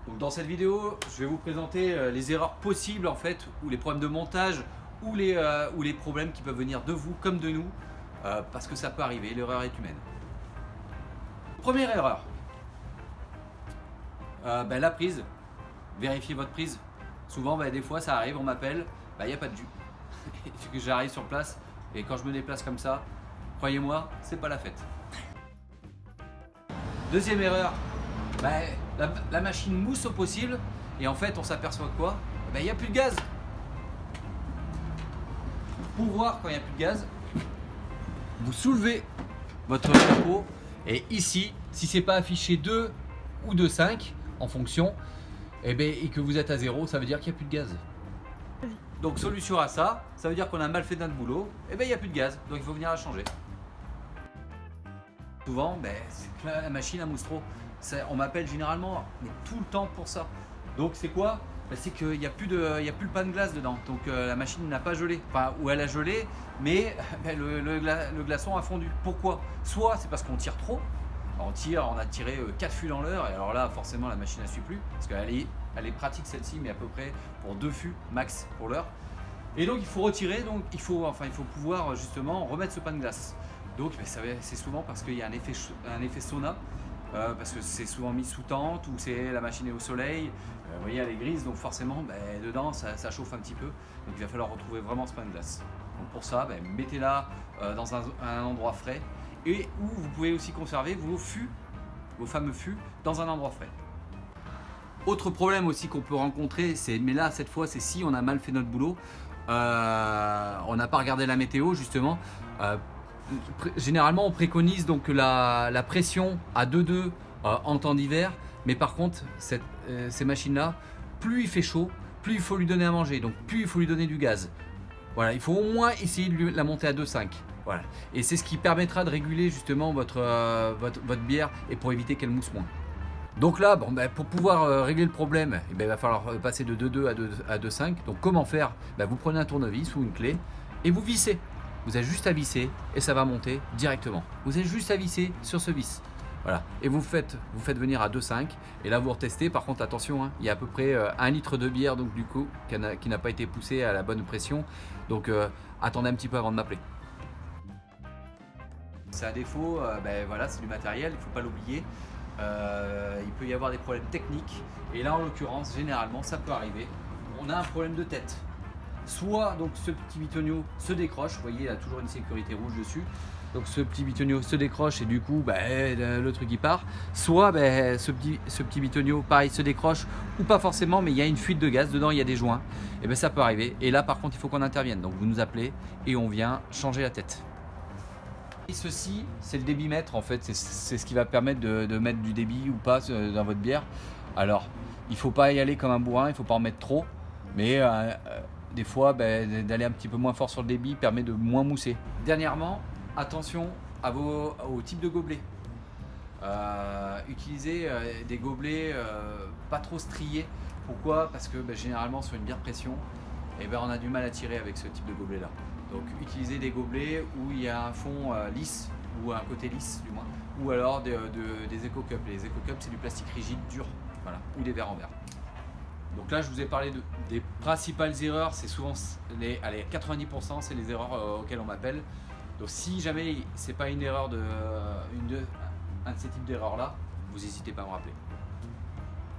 Donc dans cette vidéo, je vais vous présenter les erreurs possibles en fait, ou les problèmes de montage, ou les problèmes qui peuvent venir de vous comme de nous, parce que ça peut arriver, l'erreur est humaine. Première erreur, la prise. Vérifiez votre prise. Souvent, des fois ça arrive, on m'appelle, il n'y a pas de jus. Il faut que j'arrive sur place, et quand je me déplace comme ça, croyez-moi, c'est pas la fête. Deuxième erreur, la machine mousse au possible et en fait on s'aperçoit quoi? Il n'y a plus de gaz. Pour voir quand il n'y a plus de gaz, vous soulevez votre capot et ici, si c'est pas affiché 2 ou 2,5 en fonction, et que vous êtes à 0, ça veut dire qu'il n'y a plus de gaz. Donc solution à ça, ça veut dire qu'on a mal fait notre boulot, il n'y a plus de gaz, donc il faut venir la changer. Souvent, c'est que la machine à mousse trop. On m'appelle généralement, mais tout le temps pour ça. Donc c'est quoi? C'est qu'il n'y a plus le pan de glace dedans. Donc la machine n'a pas gelé. Enfin, ou elle a gelé, mais le glaçon a fondu. Pourquoi? Soit c'est parce qu'on tire trop. On a tiré 4 fûts dans l'heure, et alors là, forcément, la machine ne suit plus. Parce qu'elle est pratique celle-ci, mais à peu près pour 2 fûts max pour l'heure. Et donc il faut retirer, donc il faut pouvoir justement remettre ce pan de glace. Donc c'est souvent parce qu'il y a un effet sauna, parce que c'est souvent mis sous tente ou c'est la machine est au soleil. Vous voyez, elle est grise, donc forcément dedans ça chauffe un petit peu. Donc il va falloir retrouver vraiment ce pan de glace. Donc pour ça, mettez-la dans un endroit frais, et où vous pouvez aussi conserver vos fameux fûts dans un endroit frais. Autre problème aussi qu'on peut rencontrer, mais là cette fois c'est si on a mal fait notre boulot, on n'a pas regardé la météo justement. Généralement on préconise donc la pression à 2,2 en temps d'hiver, mais par contre ces machines là, plus il fait chaud, plus il faut lui donner à manger, donc plus il faut lui donner du gaz. Voilà, il faut au moins essayer de la monter à 2,5. Voilà. Et c'est ce qui permettra de réguler justement votre bière, et pour éviter qu'elle mousse moins. Donc là, pour pouvoir régler le problème, il va falloir passer de 2,2 à 2,5. Donc comment faire? Vous prenez un tournevis ou une clé et vous vissez. Vous avez juste à visser et ça va monter directement. Vous avez juste à visser sur ce vis. Voilà. Et vous faites venir à 2,5. Et là vous retestez. Par contre attention, il y a à peu près 1 litre de bière donc du coup qui n'a pas été poussée à la bonne pression. Donc attendez un petit peu avant de m'appeler. C'est un défaut, c'est du matériel, il ne faut pas l'oublier. Il peut y avoir des problèmes techniques, et là en l'occurrence généralement ça peut arriver, on a un problème de tête, soit donc ce petit bitonio se décroche, vous voyez il y a toujours une sécurité rouge dessus, donc ce petit bitonio se décroche et du coup le truc il part, soit ce petit bitonio pareil se décroche, ou pas forcément, mais il y a une fuite de gaz, dedans il y a des joints, et ça peut arriver, et là par contre il faut qu'on intervienne, donc vous nous appelez et on vient changer la tête. Et ceci, c'est le débitmètre en fait, c'est ce qui va permettre de mettre du débit ou pas dans votre bière. Alors, il ne faut pas y aller comme un bourrin, il ne faut pas en mettre trop, mais des fois, d'aller un petit peu moins fort sur le débit permet de moins mousser. Dernièrement, attention au type de gobelet. Utilisez des gobelets pas trop striés. Pourquoi? Parce que généralement sur une bière pression, on a du mal à tirer avec ce type de gobelet là. Donc utilisez des gobelets où il y a un fond lisse, ou un côté lisse du moins, ou alors des EcoCups. Les EcoCups c'est du plastique rigide, dur, voilà, ou des verres en verre. Donc là je vous ai parlé des principales erreurs, c'est souvent 90% c'est les erreurs auxquelles on m'appelle. Donc si jamais c'est pas une erreur un de ces types d'erreurs là, vous n'hésitez pas à me rappeler.